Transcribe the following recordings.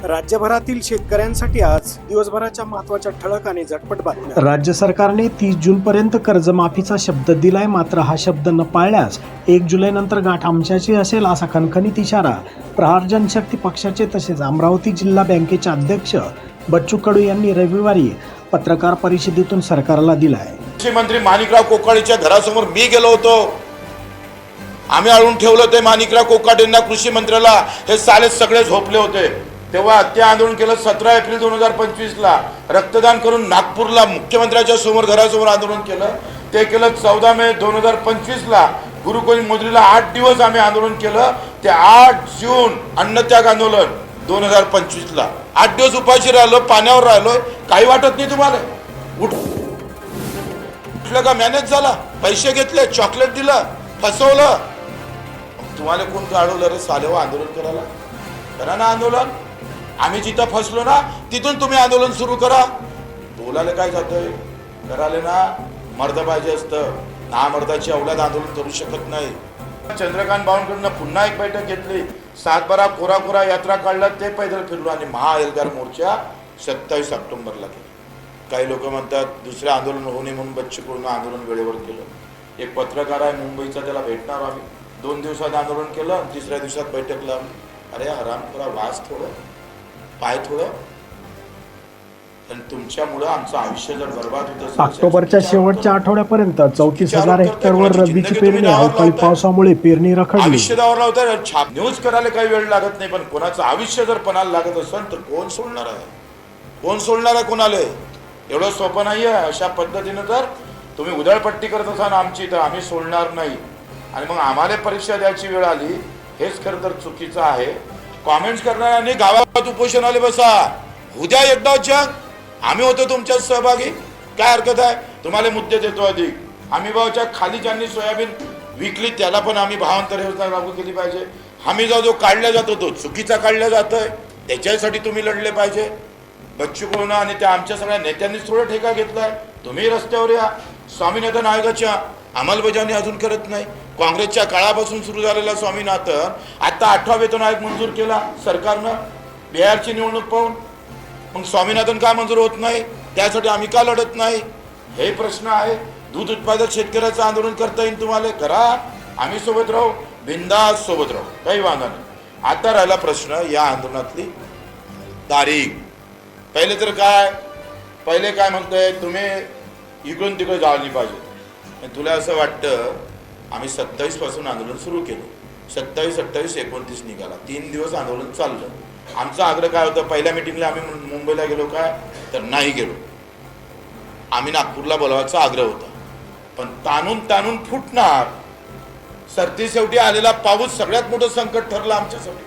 राज्यभरातील शेतकऱ्यांसाठी आज दिवसभराच्या महत्त्वाच्या ठळक आणि झटपट बातम्या। राज्य सरकारने 30 जूनपर्यंत कर्जमाफीचा शब्द दिलाय, मात्र हा शब्द न पाळल्यास 1 जुलैनंतर गाठ आमच्याची असेल असा खणखणीत इशारा प्रहार जनशक्ती पक्षाचे तसेच अमरावती जिल्हा बँकेचे अध्यक्ष बच्चू कडू यांनी रविवारी पत्रकार परिषदेतून सरकारला दिलाय। कृषी मंत्री माणिकराव कोकाटेच्या घरासमोर मी गेलो होतो, आम्ही अडवून ठेवलं ते माणिकराव कोकाटेंना, कृषी मंत्र्याला। हे साले सगळे झोपले होते तेव्हा ते आंदोलन केलं। 17 एप्रिल 2025ला रक्तदान करून नागपूरला मुख्यमंत्र्याच्या समोर घरासमोर आंदोलन केलं। ते केलं 14 मे 2025ला गुरुकुल मोजरीला 8 दिवस आम्ही आंदोलन केलं। ते 8 जून अन्नत्याग आंदोलन 2025ला 8 दिवस उपाशी राहिलो, पाण्यावर राहिलोय। काही वाटत नाही तुम्हाला? उठलं का मॅनेज झाला, पैसे घेतले, चॉकलेट दिलं, फसवलं। तुम्हाला कोण काढवलं रे सालेव आंदोलन करायला? करा ना आंदोलन। आम्ही जिथं फसलो ना तिथून तुम्ही आंदोलन सुरू करा। बोलायला काय जातंय? कराले ना मर्द पाहिजे असतं, ना मर्दाची अवलाद आंदोलन करू शकत नाही। चंद्रकांत बावनकुळेंना पुन्हा एक बैठक घेतली, 7-12 कोरा यात्रा काढला, ते पैदल फिरलो आणि महाएल्गार मोर्चा 27 ऑक्टोबरला केला। काही लोक म्हणतात दुसरे आंदोलन होऊ नये म्हणून बच्चू कडूंना आंदोलन वेळेवर केलं। एक पत्रकार आहे मुंबईचा, त्याला भेटणार आम्ही। 2 दिवसात आंदोलन केलं आणि 3ऱ्या दिवसात बैठक लावली। अरे हरामखोरा, वास थोडं, पाय थोडं। पण तुमच्यामुळं आमचं आयुष्य जर बर्बाद होत असेल, ऑक्टोबरच्या शेवटच्या आठवड्यापर्यंत 34,000 हेक्टरवर रब्बीची पेरणी अवकाळी पावसामुळे पेरणी रखडली। आयुष्य दावर लावताय। छाप न्यूज करायला काही वेळ लागत नाही, पण कोणाचं आयुष्य जर पणाला लागत असेल तर कोण सोडणार आहे? कोण सोडणार आहे कोणाला? एवढं सोपं नाही आहे। अशा पद्धतीनं जर तुम्ही उधळपट्टी करत असाल आमची, तर आम्ही सोडणार नाही। आणि मग आम्हाला परीक्षा द्यायची वेळ आली, हेच खरं तर चुकीचं आहे। कॉमेंट्स करणाऱ्यांनी गावात उपोषणाला बसा, उद्या एकदा जग आम्ही होतो तुमच्यात सहभागी। काय हरकत आहे? तुम्हाला मुद्दे देतो अधिक। आम्ही भावाच्या खाली ज्यांनी सोयाबीन विकली त्याला पण आम्ही भावांतर योजना लागू केली पाहिजे। हमी जो काढला जातो तो चुकीचा काढला जातोय, त्याच्यासाठी तुम्ही लढले पाहिजे। बच्चू कडू आणि त्या आमच्या सगळ्या नेत्यांनीच थोडा ठेका घेतलाय। तुम्ही रस्त्यावर या। स्वामीनाथन आयोगाच्या अंमलबजावणी अजून करत नाही। काँग्रेसच्या काळापासून सुरू झालेला स्वामीनाथन आता 8वा वेतन आयोग मंजूर केला सरकारनं बिहारची निवडणूक पाहून। मग स्वामीनाथन का मंजूर होत नाही? त्यासाठी आम्ही का लढत नाही? हे प्रश्न आहे। दूध उत्पादक शेतकऱ्याचं आंदोलन करता येईल तुम्हाला, करा। आम्ही सोबत राहू, बिंदास सोबत राहू, काही वांधा नाही। आता राहिला प्रश्न या आंदोलनातली तारीख। पहिले तर पहिले काय म्हणतोय तुम्ही, इकडून तिकडे जाळली पाहिजे। तुला असं वाटतं आम्ही 27 पासून आंदोलन सुरू केलं, 27, 28, 29 निघाला, 3 दिवस आंदोलन चाललं। आमचा आग्रह काय होता? पहिल्या मिटिंगला आम्ही मुंबईला गेलो काय तर नाही गेलो, आम्ही नागपूरला बोलावायचा आग्रह होता। पण ताणून फुटणार। सरती शेवटी आलेला पाऊस सगळ्यात मोठं संकट ठरलं आमच्यासाठी,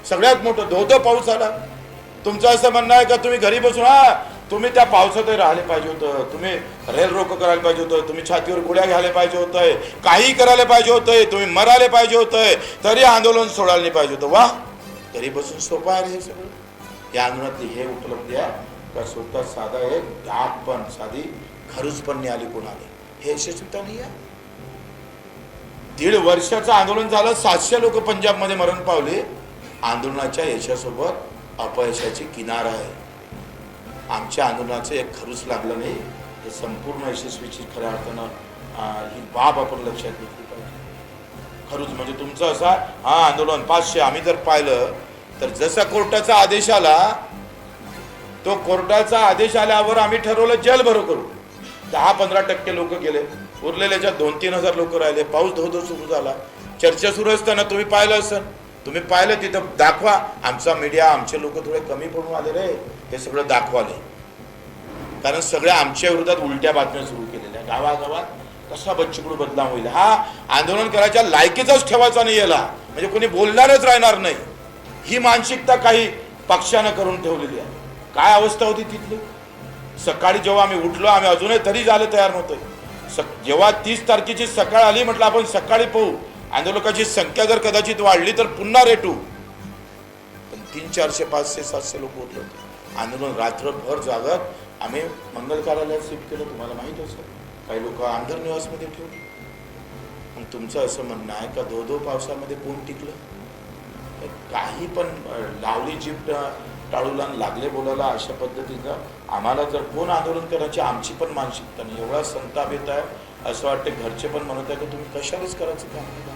सगळ्यात मोठं। धो पाऊस आला। तुमचं असं म्हणणं आहे का तुम्ही घरी बसून तुम्ही त्या पावसातही राहिले पाहिजे होतं, तुम्ही रेल रोको करायला पाहिजे होतं, तुम्ही छातीवर गोळ्या घ्यायला पाहिजे होतंय, काही करायला पाहिजे होतंय, तुम्ही मरायला पाहिजे होतंय, तरी आंदोलन सोडायला नाही पाहिजे होतं। वाह, घरी बसून सोपं आहे हे सगळं। या आंदोलनातली हे उपलब्धी आहे का स्वतः साधा एक डाग पण, साधी खरूच पण नाही आली कोणाला, हे यशस्वीता नाही आहे। 1.5 वर्षाचं आंदोलन झालं, 700 लोक पंजाबमध्ये मरण पावले। आंदोलनाच्या यशासोबत अपयशाची किनार आहे। आमच्या आंदोलनाचं एक खरूच लागलं नाही, हे संपूर्ण यशस्वीची खऱ्या अर्थानं ही बाब आपण लक्षात घेतली पाहिजे। खरूच म्हणजे तुमचं असा आंदोलन 500 आम्ही जर पाहिलं तर जसा कोर्टाचा आदेश आला, तो कोर्टाचा आदेश आल्यावर आम्ही ठरवलं जेल भरो करू। 10-15% लोक गेले, उरलेल्याच्या 2-3 हजार लोक राहिले। पाऊस धो सुरू झाला, चर्चा सुरू असताना तुम्ही पाहिलं असेल, तुम्ही पाहिलं तिथं दाखवा। आमचा मीडिया, आमचे लोक थोडे कमी पडून आले रे, हे सगळं दाखवाले, कारण सगळ्या आमच्या विरोधात उलट्या बातम्या सुरू केलेल्या। गावागावात कसा बच्चू कडू बदनाम होईल, हा आंदोलन करायच्या लायकीचाच ठेवायचा नाही याला, म्हणजे कोणी बोलणारच राहणार नाही, ही मानसिकता काही पक्षानं करून ठेवलेली आहे। काय अवस्था होती तिथली? सकाळी जेव्हा आम्ही उठलो, आम्ही अजूनही तरी झालं तयार नव्हतोय। जेव्हा 30 तारखेची सकाळ आली, म्हटलं आपण सकाळी पाहू, आंदोलकाची संख्या जर कदाचित वाढली तर पुन्हा रेटू। पण 300, 400, 500, 700 लोक उठले होते। आंदोलन रात्रभर जागत आम्ही मंगल कार्यालयात शिफ्ट केलं, तुम्हाला माहीत असेल। काही लोक आमदार निवासमध्ये ठेवली। मग तुमचं असं म्हणणं आहे का धो पावसामध्ये कोण टिकलं? काही पण लावली जिप्ट टाळूला लागले बोलायला अशा पद्धतीचं आम्हाला जर कोण आंदोलन करायची आमची पण मानसिकता नाही. एवढा संताप येत आहे असं वाटतं घरचे पण म्हणत आहे की तुम्ही कशालाच करायचं काम नाही.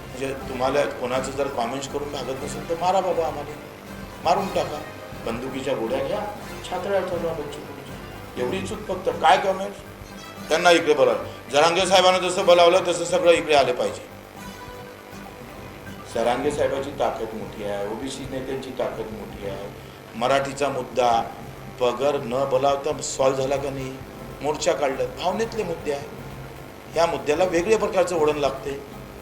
म्हणजे तुम्हाला कोणाचं जर कॉमेंट्स करून भागत नसेल तर मारा बाबा, आम्हाला मारून टाका, बंदुकीच्या गोळ्या घ्या, छात्र्या ठरवा बच्चू. एवढी चूक फक्त. काय कमेंट्स त्यांना इकडे बोलावलं. जरांगे साहेबांना जसं बोलावलं तसं सगळं इकडे आले पाहिजे. जरांगे साहेबांची ताकद मोठी आहे, ओबीसी नेत्यांची ताकद मोठी आहे. मराठीचा मुद्दा बगर न बोलावता सॉल्व्ह झाला का नाही? मोर्चा काढलं, भावनेतले मुद्दे आहे. ह्या मुद्द्याला वेगळ्या प्रकारचं वळण लागते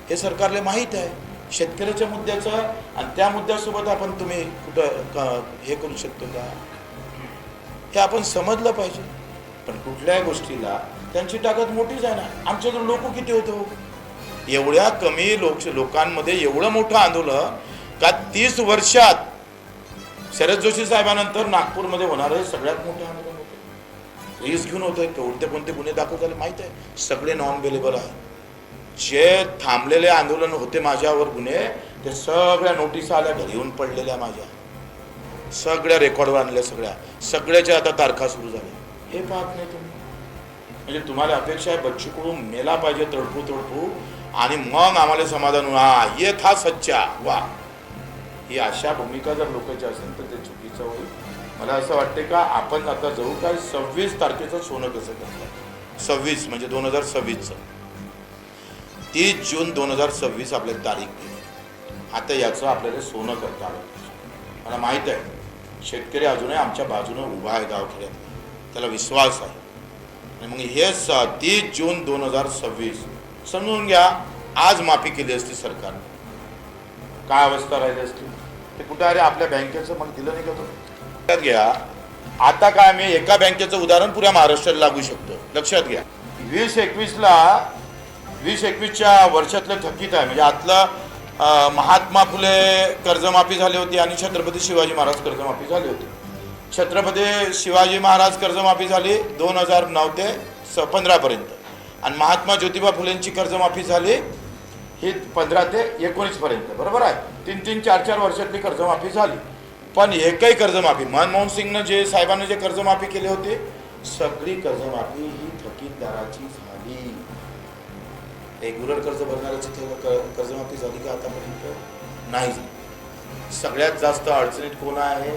हे सरकारला माहीत आहे. शेतकऱ्याच्या मुद्द्याचं आणि त्या मुद्द्यासोबत आपण तुम्ही कुठं हे करू शकतो का? हे आपण समजलं पाहिजे. पण कुठल्याही गोष्टीला त्यांची ताकद मोठीच आहे ना. आमच्याकडे लोक किती होतो? एवढ्या कमी लोकांमध्ये एवढं मोठं आंदोलन का 30 वर्षात शरद जोशी साहेबांनंतर नागपूरमध्ये होणारं सगळ्यात मोठं आंदोलन होतं. रिस्क घेऊन होतं. कोणते गुन्हे दाखल झाले माहीत आहे? सगळे नॉन अवेलेबल आहे. जे थांबलेले आंदोलन होते माझ्यावर गुन्हे ते सगळ्या नोटीस आल्या, घरी येऊन पडलेल्या माझ्या, सगळ्या रेकॉर्डवर आणल्या, सगळ्याच्या आता तारखा सुरू झाल्या. हे पाहत नाही तुम्ही. म्हणजे तुम्हाला अपेक्षा आहे बच्चू कडू मेला पाहिजे तडपू आणि मग आम्हाला समाधान होईल, हा ये था सच्चा वा. ही अशा भूमिका जर लोकांची असेल तर ते चुकीचं होईल. मला असं वाटते का आपण आता जाऊ काय 26 तारखेचं सोनं कसं करतात. 26 म्हणजे 2026चं 30 जून 2026 आपल्याला तारीख दिली. आता याचं आपल्याला सोनं करता आलं. मला माहीत आहे शेतकरी अजूनही आमच्या बाजूने उभा आहे गावखेड्यात, त्याला विश्वास आहे. आणि मग हे 30 जून 2026 समजून घ्या. आज माफी केली असती सरकारने, काय अवस्था राहिली असती? ते कुठं अरे आपल्या बँकेचं मग दिलं नाही का? तो लक्षात घ्या. आता काय मी एका बँकेचं उदाहरण पुऱ्या महाराष्ट्राला लागू शकतो. लक्षात घ्या 2021च्या वर्षातलं थकीत आहे. म्हणजे आतलं महात्मा फुले कर्जमाफी झाली होती आणि छत्रपती शिवाजी महाराज कर्जमाफी झाली होती. छत्रपती शिवाजी महाराज कर्जमाफी झाली 2009 ते 15 पर्यंत आणि महात्मा ज्योतिबा फुलेंची कर्जमाफी झाली ही 15 ते 19 पर्यंत. बरोबर आहे. 3-3, 4-4 वर्षातली कर्जमाफी झाली. पण एकही कर्जमाफी मनमोहन सिंगनं जे साहेबांनी जे कर्जमाफी केली होती सगळी कर्जमाफी ही थकीतदाराची झाली. रेग्युलर कर्ज भरणाऱ्याची कर्जमाफी झाली का आतापर्यंत? नाही झाली. सगळ्यात जास्त अडचणीत कोण आहे?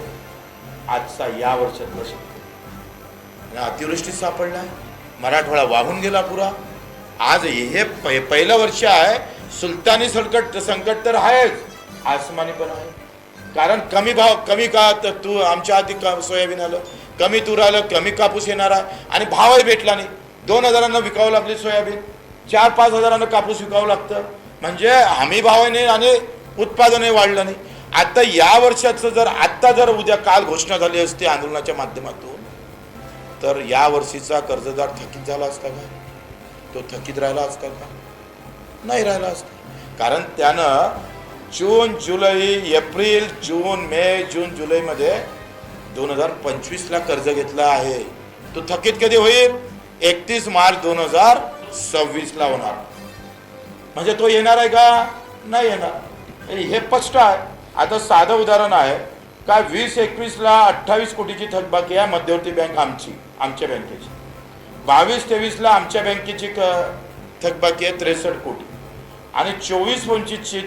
आजचा या वर्षातला शेतकरी. अतिवृष्टीत सापडला, मराठवाडा वाहून गेला पुरा. आज हे पहिलं वर्ष आहे. सुलतानी संकट तर आहेच, आसमानी पण आहे. कारण कमी भाव, कमी का तू आमच्या हाती सोयाबीन आलं, कमी तूर आलं, कमी कापूस येणार आहे आणि भावही भेटला नाही. 2000 विकावं लागली सोयाबीन, 4-5 हजारानं कापूस विकावं लागतं. म्हणजे हमी भावाने आणि उत्पादनही वाढलं नाही. आता या वर्षाचं जर उद्या काल घोषणा झाली असती आंदोलनाच्या माध्यमातून तर या वर्षीचा कर्जदार थकीत झाला असता का? तो थकीत राहिला असता का? नाही राहिला असता. कारण त्यानं जून, जुलै, एप्रिल, जून, मे, जून, जुलैमध्ये 2025ला कर्ज घेतला आहे. तो थकीत कधी होईल? 31 मार्च 2026ला होणार. म्हणजे तो येणार आहे का? नाही येणार. हे स्पष्ट आहे. आता साधं उदाहरण आहे का 20-21ला 28 कोटीची थकबाकी आहे मध्यवर्ती बँक आमच्या बँकेची. 22-23ला आमच्या बँकेची थकबाकी आहे 63 कोटी आणि 24-25ची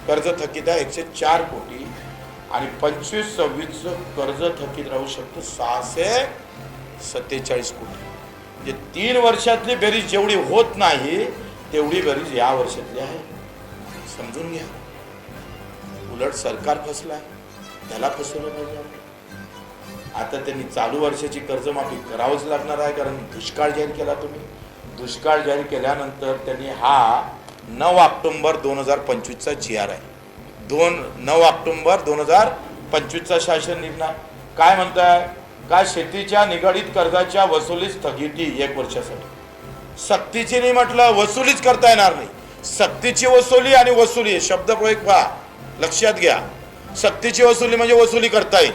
कर्ज थकीत आहे 104 कोटी आणि 25-26चं कर्ज थकीत राहू शकतं 647 कोटी. म्हणजे 3 वर्षातली बेरीज जेवढी होत नाही तेवढी बेरीज या वर्षातली आहे. समजून घ्या. उलट सरकार फसलाय, त्याला फसवलं पाहिजे. आता त्यांनी चालू वर्षाची कर्जमाफी करावंच लागणार आहे कारण दुष्काळ जाहीर केला तुम्ही. दुष्काळ जाहीर केल्यानंतर त्यांनी हा 9 ऑक्टोबर 2025चा GR आहे. 9 ऑक्टोबर 2025चा शासन निर्णय काय म्हणताय का शेतीच्या निगडीत कर्जाच्या वसुली स्थगिती 1 वर्षासाठी. सक्तीची नाही म्हटलं, वसुलीच करता येणार नाही. सक्तीची वसुली आणि वसुली शब्दप्रयोग पहा, लक्षात घ्या. सक्तीची वसुली म्हणजे वसुली करता येईल.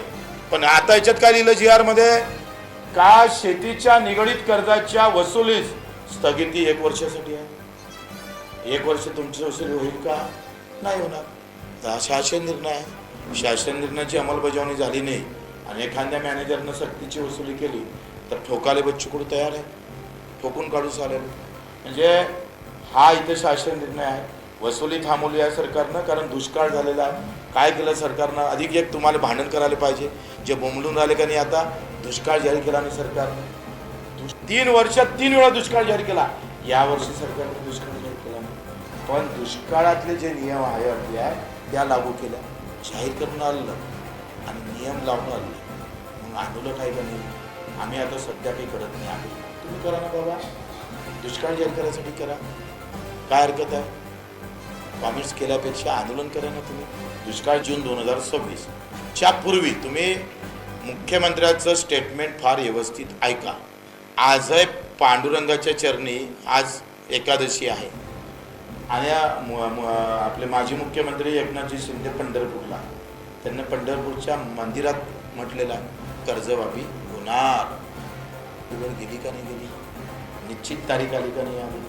पण आता याच्यात काय लिहिलं GR मध्ये का शेतीच्या निगडीत कर्जाच्या वसुलीस स्थगिती 1 वर्षासाठी आहे. 1 वर्ष तुमची वसुली होईल का? नाही होणार. हा शासन निर्णय आहे. शासन निर्णयाची अंमलबजावणी झाली नाही आणि एखाद्या मॅनेजरनं सक्तीची वसुली केली तर ठोकाले बच्चू कडू तयार आहे, ठोकून काढू चालेल. म्हणजे हा इथे शासन निर्णय आहे. वसुली थांबवली आहे सरकारनं, कारण दुष्काळ झालेला आहे. काय केलं सरकारनं? अधिक एक तुम्हाला भांडण करायला पाहिजे. जे बोंबलून राहिले का नाही, आता दुष्काळ जाहीर केला नाही सरकारनं. 3 वर्षात 3 वेळा दुष्काळ जाहीर केला. यावर्षी सरकारने दुष्काळ जाहीर केला नाही, पण दुष्काळातले जे नियम आहे आपल्या त्या लागू केल्या, जाहीर करून आलं आणि नियम लावून आले. मग आंदोलन आहे का नाही? आम्ही आता सध्या काही करत नाही. आम्ही तुम्ही करा ना बाबा, दुष्काळ जाहीर करायसाठी करा, काय हरकत आहे? कॉमेंट्स केल्यापेक्षा आंदोलन करा ना तुम्ही. दुष्काळ जून 2026 च्या पूर्वी तुम्ही मुख्यमंत्र्यांचं स्टेटमेंट फार व्यवस्थित ऐका. आज आहे पांडुरंगाच्या चरणी, आज एकादशी आहे आणि आपले माजी मुख्यमंत्री एकनाथजी शिंदे पंढरपूरला, त्यांनी पंढरपूरच्या मंदिरात म्हटलेला कर्जमाफी होणार. गेली का नाही गेली? निश्चित तारीख आली का नाही आली?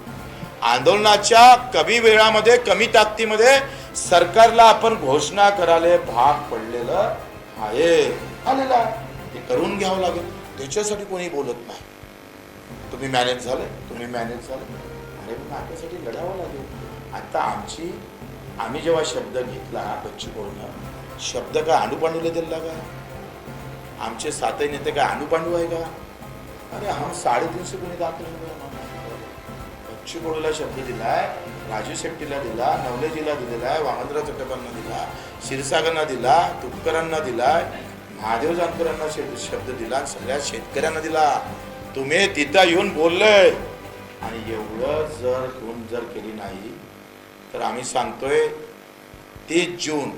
आंदोलनाच्या कमी वेळामध्ये कमी ताकदीमध्ये सरकारला आपण घोषणा करायला भाग पडलेलं आहे, आलेलं आहे. ते करून घ्यावं लागेल. त्याच्यासाठी कोणी बोलत नाही. तुम्ही मॅनेज झाले, तुम्ही मॅनेज झाले, अरे पण आपल्यासाठी लढावं लागेल. आता आम्ही जेव्हा शब्द घेतला बच्चू कडूनं, शब्द काय आंडूपांडूला दिला का? आमचे 7 नेते काय आंडूपांडू आहे का? अरे हा 350 कोणी दाखल. बच्चू कडूला शब्द दिलाय, राजू शेट्टीला दिला, नवलेजीला दिलेला आहे, वामनराव चटपांना दिला, क्षीरसागरना दिला, तुपकरांना दिलाय, महादेव जानकरांना शब्द दिला, सगळ्या शेतकऱ्यांना दिला. तुम्ही तिथं येऊन बोललंय आणि एवढं जर खून जर केली नाही तर आम्ही सांगतोय 30 जून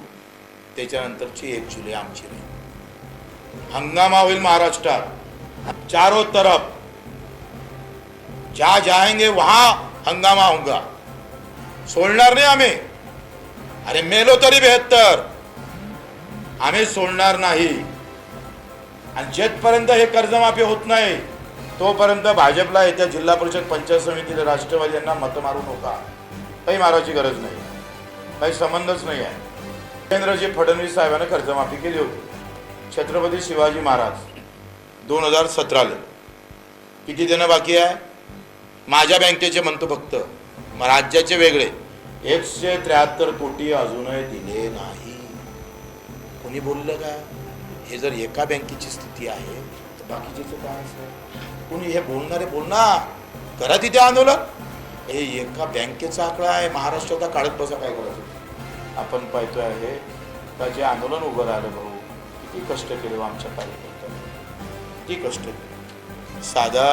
त्याच्यानंतरची 1 जुलै आमची राहील. हंगामा होईल महाराष्ट्रात चारों तरफ. जहाँ जाएंगे वहां हंगामा होगा. सोडणार नाही आम्ही. अरे मेलो तरी बेहत्तर. आम्ही सोडणार नाही. आणि जेथपर्यंत हे कर्जमाफी होत नाही तोपर्यंत भाजपला येत्या जिल्हा परिषद पंचायत समितीला राष्ट्रवादी यांना मत मारू नका. काही मारायची गरज नाही, काही संबंधच नाही आहे. देवेंद्रजी फडणवीस साहेबांनी कर्जमाफी केली होती. छत्रपती शिवाजी महाराज 2017ला किती देणं बाकी आहे? माझ्या बँकेचे म्हणतो फक्त, राज्याचे वेगळे 173 कोटी अजूनही दिले नाही. कोणी बोललं का? हे जर एका बँकेची स्थिती आहे तर बाकीचे काय असेल? कोणी हे बोलणारे बोलणार, करा तिथे आंदोलन. हे एका बँकेचा आकडा आहे. महाराष्ट्राचा काढत बसा, काय करायचं? आपण पाहतोय आहे का जे आंदोलन उभं राहिलं, भाऊ किती कष्ट केले आमच्या कार्यकर्त्यांनी, किती कष्ट केले. साधा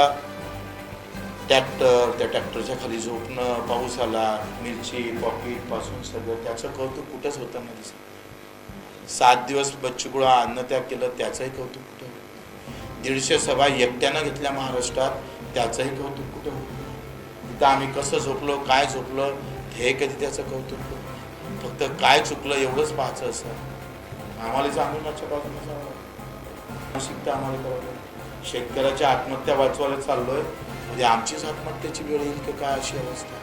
ट्रॅक्टर, त्या ट्रॅक्टरच्या खाली झोपणं, पाऊस आला, मिरची पॉकेट पासून सगळं, त्याचं कौतुक कुठंच होताना दिसत. 7 दिवस बच्चू कडू अन्नत्याग केलं, त्याचंही कौतुक कुठं? 150 सभा एकट्यानं घेतल्या महाराष्ट्रात, त्याचंही कौतुक कुठं? तिथं आम्ही कसं झोपलो, काय झोपलो, हे कधी त्याचं कौतुक? फक्त काय चुकलं एवढंच पाहायचं असं. आम्हाला आंदोलनाच्या बाजूने मानसिकता आम्हाला करावं. शेतकऱ्याच्या आत्महत्या वाचवायला चाललोय, उद्या आमचीच आत्महत्येची वेळ येईल की काय, अशी अवस्था.